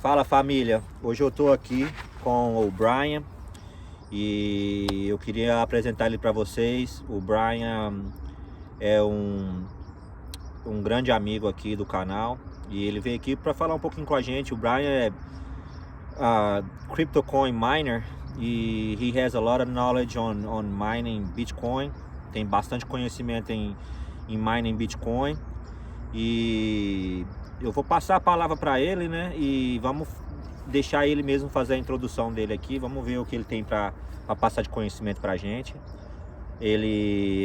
Fala família, hoje eu tô aqui com o Brian e eu queria apresentar ele para vocês. O Brian é um grande amigo aqui do canal e ele veio aqui para falar um pouquinho com a gente. O Brian é crypto coin miner e he has a lot of knowledge on mining Bitcoin. Tem bastante conhecimento em mining Bitcoin e eu vou passar a palavra para ele, né? E vamos deixar ele mesmo fazer a introdução dele aqui. Vamos ver o que ele tem para passar de conhecimento para a gente.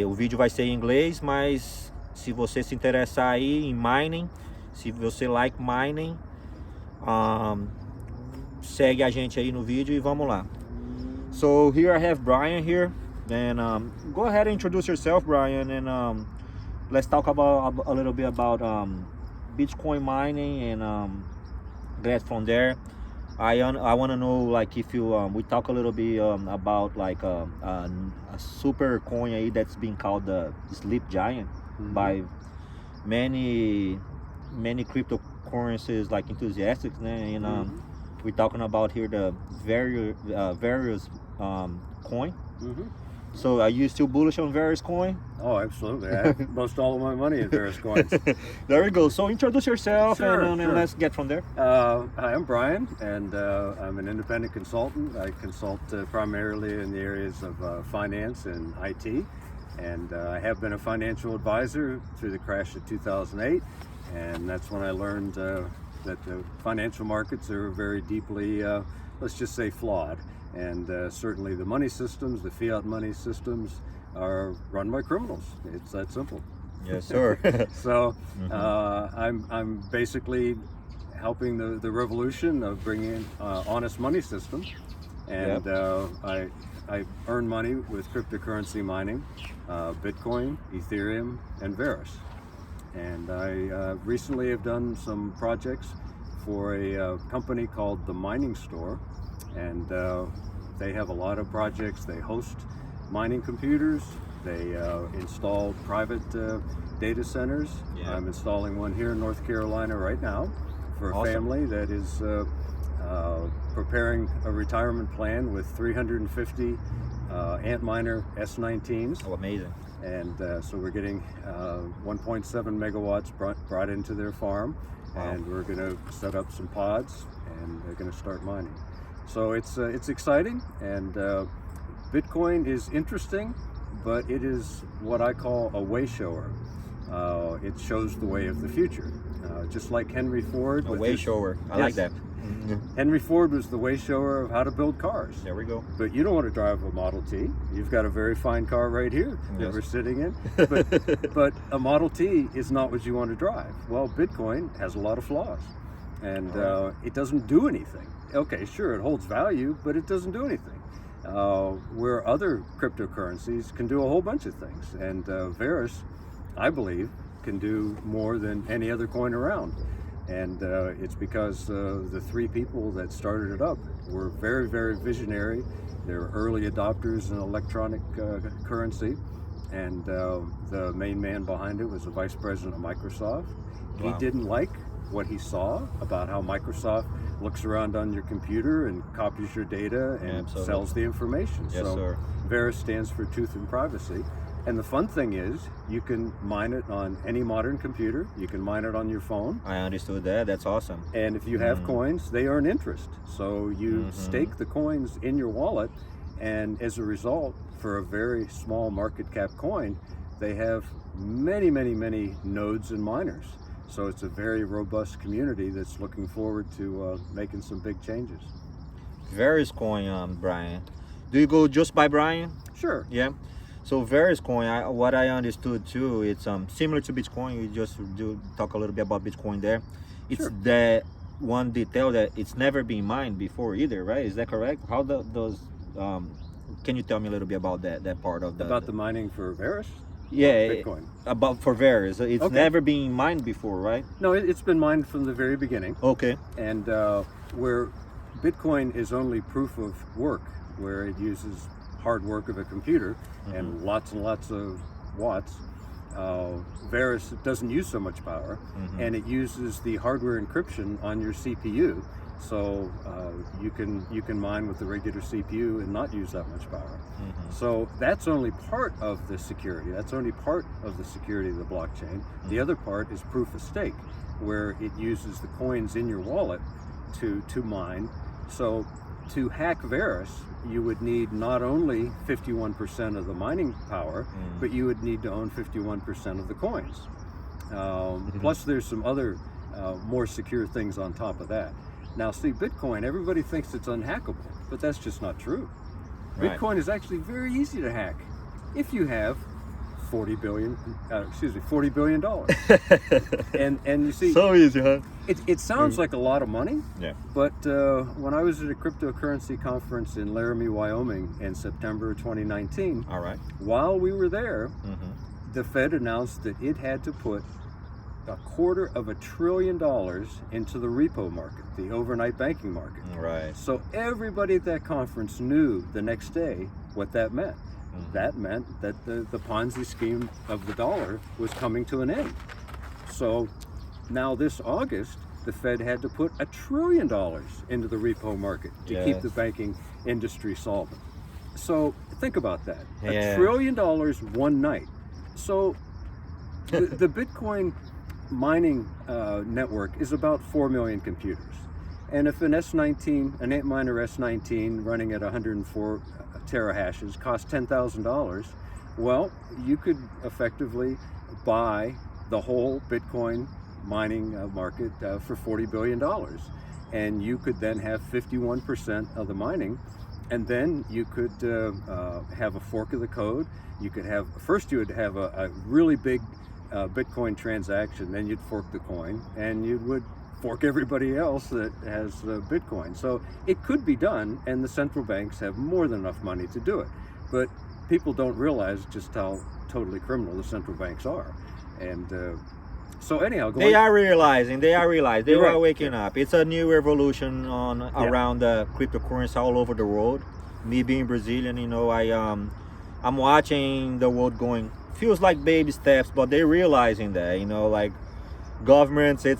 O vídeo vai ser em inglês, mas se você se interessar aí em mining, se você like mining, segue a gente aí no vídeo e vamos lá. So here I have Brian here. Then go ahead and introduce yourself, Brian, and let's talk about a little bit about Bitcoin mining and get from there. I want to know, like, if you we talk a little bit about like a super coin aí that's being called the sleep giant by many cryptocurrencies like enthusiasts, né? And we're talking about here the Verus coin. So are you still bullish on Verus Coin? Oh, absolutely. I have most all of my money in Verus Coins. There we go. So introduce yourself and let's get from there. Hi, I'm Brian, and I'm an independent consultant. I consult primarily in the areas of finance and IT, and I have been a financial advisor through the crash of 2008, and that's when I learned that the financial markets are very deeply, let's just say, flawed. And certainly the money systems, the fiat money systems, are run by criminals. It's that simple. Yes, sir. So I'm basically helping the revolution of bringing in honest money system, and I earn money with cryptocurrency mining, Bitcoin, Ethereum, and Verus. And I recently have done some projects for a company called The Mining Store. And they have a lot of projects. They host mining computers. They install private data centers. Yeah. I'm installing one here in North Carolina right now for a family that is preparing a retirement plan with 350 Antminer S19s. Oh, amazing. And so we're getting 1.7 megawatts brought into their farm. Wow. And we're going to set up some pods, and they're going to start mining. So it's exciting, and Bitcoin is interesting, but it is what I call a way shower. It shows the way of the future, just like Henry Ford. A way shower. I like that. Henry Ford was the way shower of how to build cars. There we go. But you don't want to drive a Model T. You've got a very fine car right here that we're sitting in. But a Model T is not what you want to drive. Well, Bitcoin has a lot of flaws, and it doesn't do anything. Okay, sure, it holds value, but it doesn't do anything. Where other cryptocurrencies can do a whole bunch of things. And Verus, I believe, can do more than any other coin around. And it's because the three people that started it up were very, very visionary. They were early adopters in electronic currency. And the main man behind it was the vice president of Microsoft. Wow. He didn't like what he saw about how Microsoft looks around on your computer and copies your data and sells the information. Yes, so sir. Verus stands for truth and privacy. And the fun thing is, you can mine it on any modern computer. You can mine it on your phone. I understood that. That's awesome. And if you have coins, they earn interest. So you stake the coins in your wallet, and as a result, for a very small market cap coin, they have many nodes and miners. So it's a very robust community that's looking forward to making some big changes. Verus Coin, Brian. Do you go just by Brian? Sure. Yeah. So Verus Coin, what I understood too, it's similar to Bitcoin. We just talk a little bit about Bitcoin there. It's that one detail that it's never been mined before either, right? Is that correct? How those? Can you tell me a little bit about that part of the mining for Verus? Yeah, Bitcoin. About for Verus, it's never been mined before, right? No, it's been mined from the very beginning. Okay. And where Bitcoin is only proof of work, where it uses hard work of a computer and lots of watts. Verus doesn't use so much power, and it uses the hardware encryption on your CPU So you can mine with the regular CPU and not use that much power. So that's only part of the security. That's only part of the security of the blockchain. The other part is proof of stake, where it uses the coins in your wallet to mine. So to hack Verus, you would need not only 51% of the mining power, but you would need to own 51% of the coins. Plus there's some other more secure things on top of that. Now see, Bitcoin, everybody thinks it's unhackable, but that's just not true. Right. Bitcoin is actually very easy to hack if you have $40 billion. and you see, So easy, huh? it sounds like a lot of money. Yeah. But when I was at a cryptocurrency conference in Laramie, Wyoming in September 2019, All right. while we were there, the Fed announced that it had to put $250 billion into the repo market, the overnight banking market. Right. So everybody at that conference knew the next day what that meant. That meant that the Ponzi scheme of the dollar was coming to an end. So now this August, the Fed had to put $1 trillion into the repo market to keep the banking industry solvent. So think about that. $1 trillion one night. So the Bitcoin mining network is about 4 million computers. And if an S19, an Antminer S19 running at 104 terahashes costs $10,000, well, you could effectively buy the whole Bitcoin mining market for $40 billion. And you could then have 51% of the mining, and then you could have a fork of the code. You could have, first you would have a really big Bitcoin transaction, then you'd fork the coin, and you would fork everybody else that has Bitcoin. So it could be done, and the central banks have more than enough money to do it. But people don't realize just how totally criminal the central banks are. And so anyhow, They are realizing. They are Right. waking up. It's a new revolution around the cryptocurrency all over the world. Me being Brazilian, you know, I'm watching the world going. Feels like baby steps, but they're realizing that, you know, like governments. We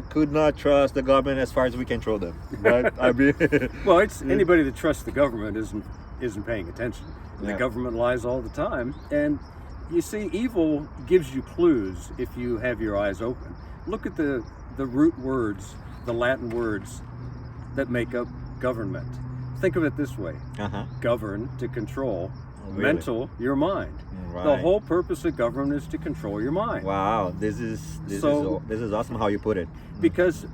could not trust the government as far as we control them. Right? I mean, well, it's anybody that trusts the government isn't paying attention. The government lies all the time, and you see, evil gives you clues if you have your eyes open. Look at the root words, the Latin words that make up government. Think of it this way: govern, to control. Really? Mental, your mind. Right. The whole purpose of government is to control your mind. Wow, this is awesome how you put it. Because,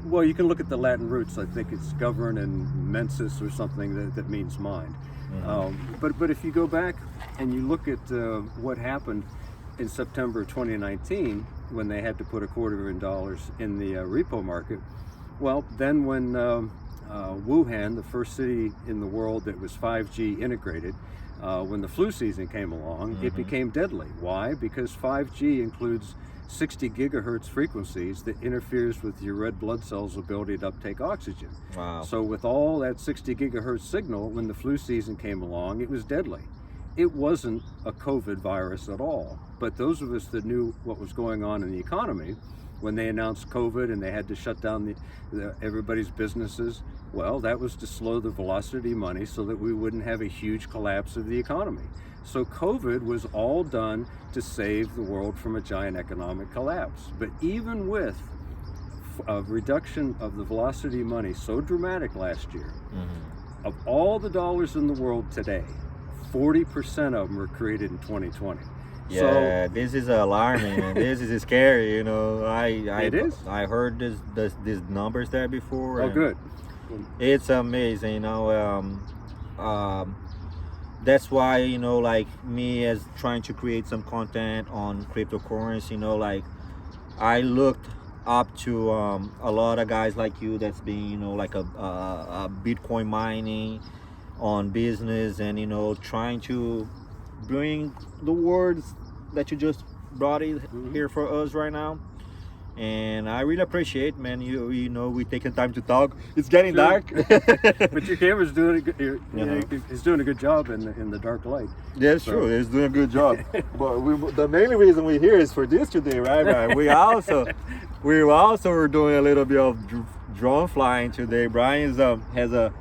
well, you can look at the Latin roots. I think it's govern and mensis or something that means mind. But if you go back and you look at what happened in September 2019 when they had to put $250 billion in the repo market, well, then when Wuhan, the first city in the world that was 5G integrated, when the flu season came along, it became deadly. Why? Because 5G includes 60 gigahertz frequencies that interferes with your red blood cells' ability to uptake oxygen. Wow. So with all that 60 gigahertz signal, when the flu season came along, it was deadly. It wasn't a COVID virus at all. But those of us that knew what was going on in the economy, when they announced COVID and they had to shut down everybody's businesses, well, that was to slow the velocity of money so that we wouldn't have a huge collapse of the economy. So COVID was all done to save the world from a giant economic collapse. But even with a reduction of the velocity of money so dramatic last year, of all the dollars in the world today, 40% of them were created in 2020. Yeah, this is alarming, and this is scary. You know, It is. I heard these numbers there before. Oh, and good. It's amazing. You know, that's why, you know, like me as trying to create some content on cryptocurrency. You know, like I looked up to a lot of guys like you that's been, you know, like a Bitcoin mining on business, and you know, trying to bring the words that you just brought it here for us right now. And I really appreciate, man, you know, we taking time to talk. It's getting dark. But your camera's doing a good, it's doing a good job in the dark light. Yeah, it's true. It's doing a good job. But the main reason we're here is for this today, right? We also we're doing a little bit of drone flying today. Brian has a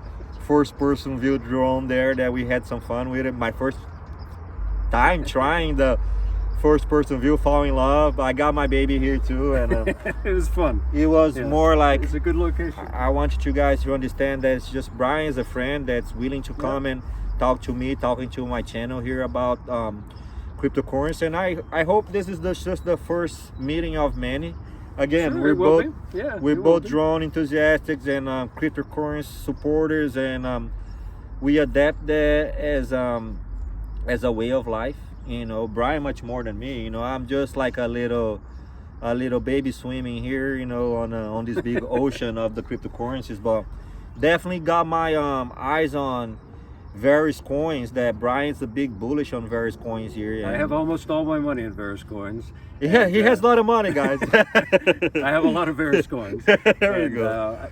first-person view drone there that we had some fun with it. My first time trying the first-person view, fall in love. I got my baby here too, and it was fun. It was more like, it's a good location. I want you guys to understand that it's just Brian is a friend that's willing to come and talk to me, talking to my channel here about cryptocurrency, and I hope this is just the first meeting of many. Again, Sure, we're both drone enthusiasts and cryptocurrency supporters, and we adapt that as a way of life. You know, Brian much more than me. You know, I'm just like a little baby swimming here, you know, on this big ocean of the cryptocurrencies. But definitely got my eyes on Verus Coins. That Brian's a big bullish on Verus Coins here. I have almost all my money in Verus Coins. Yeah, he has a lot of money, guys. I have a lot of Verus Coins. There you go.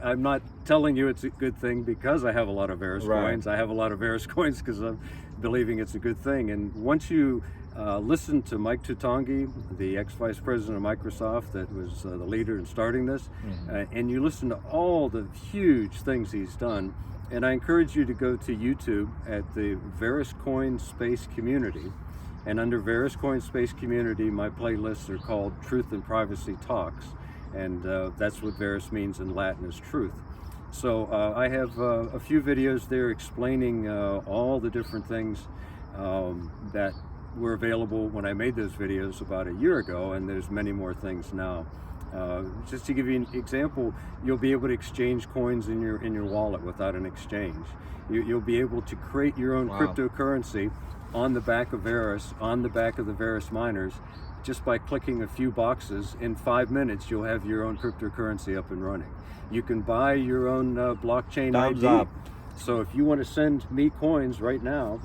I'm not telling you it's a good thing because I have a lot of Verus Coins. I have a lot of Verus Coins because I'm believing it's a good thing. And once you listen to Mike Tutongi, the ex-vice president of Microsoft that was the leader in starting this, and you listen to all the huge things he's done, and I encourage you to go to YouTube at the Verus Coin Space Community. And under Verus Coin Space Community, my playlists are called Truth and Privacy Talks. And that's what Verus means in Latin, is truth. So I have a few videos there explaining all the different things that were available when I made those videos about a year ago, and there's many more things now. Just to give you an example, you'll be able to exchange coins in your wallet without an exchange. You'll be able to create your own cryptocurrency on the back of Verus, on the back of the Verus miners, just by clicking a few boxes. In 5 minutes, you'll have your own cryptocurrency up and running. You can buy your own blockchain Thumbs ID. up. So if you want to send me coins right now,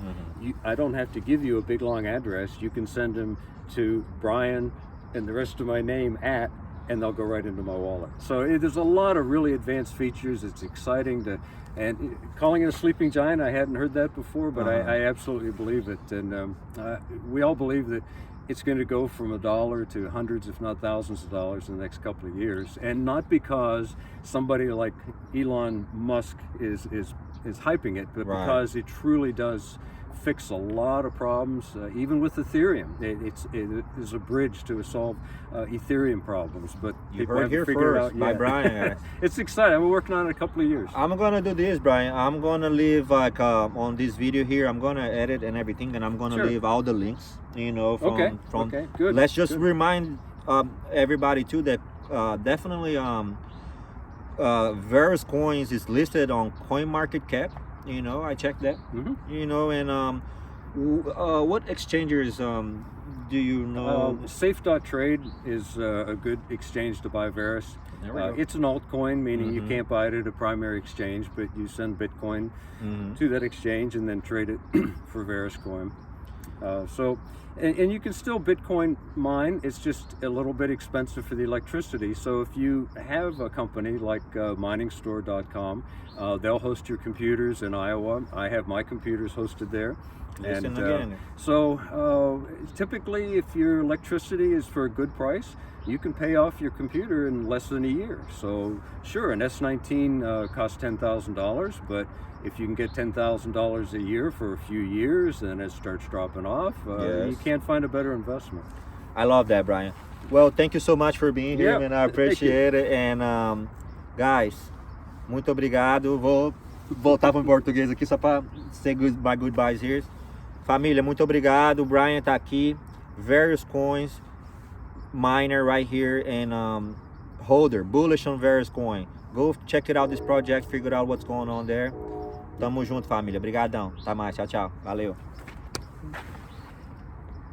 I don't have to give you a big long address. You can send them to Brian and the rest of my name at, and they'll go right into my wallet. So there's a lot of really advanced features. It's exciting to, and calling it a sleeping giant, I hadn't heard that before, but I absolutely believe it. And we all believe that it's going to go from $1 to hundreds, if not thousands of dollars in the next couple of years. And not because somebody like Elon Musk is hyping it, but because it truly does fix a lot of problems, even with Ethereum. It is a bridge to solve Ethereum problems, but you heard here first by Brian. It's exciting. We're working on it a couple of years. I'm gonna do this, Brian. I'm gonna leave like on this video here. I'm gonna edit and everything, and I'm gonna leave all the links. You know, from okay, good. Let's just remind everybody too that definitely Verus Coins is listed on CoinMarketCap. You know, I checked that. You know, and what exchangers do you know? Safe.trade is a good exchange to buy Verus. It's an altcoin, meaning you can't buy it at a primary exchange, but you send Bitcoin to that exchange and then trade it for Verus Coin. And you can still Bitcoin mine. It's just a little bit expensive for the electricity. So if you have a company like miningstore.com, they'll host your computers in Iowa. I have my computers hosted there. So typically, if your electricity is for a good price, you can pay off your computer in less than a year. So sure, an S19 costs $10,000, but if you can get $10,000 a year for a few years and it starts dropping off, you can't find a better investment. I love that, Brian. Well, thank you so much for being here, and I appreciate it. And guys, muito obrigado. Vou voltar para o português aqui só para say my goodbyes here. Família, muito obrigado. O Brian tá aqui. Verus Coins, miner right here, and holder, bullish on Verus Coin. Go check it out, this project, figure out what's going on there. Tamo junto, família. Obrigadão. Até mais. Tchau, tchau. Valeu.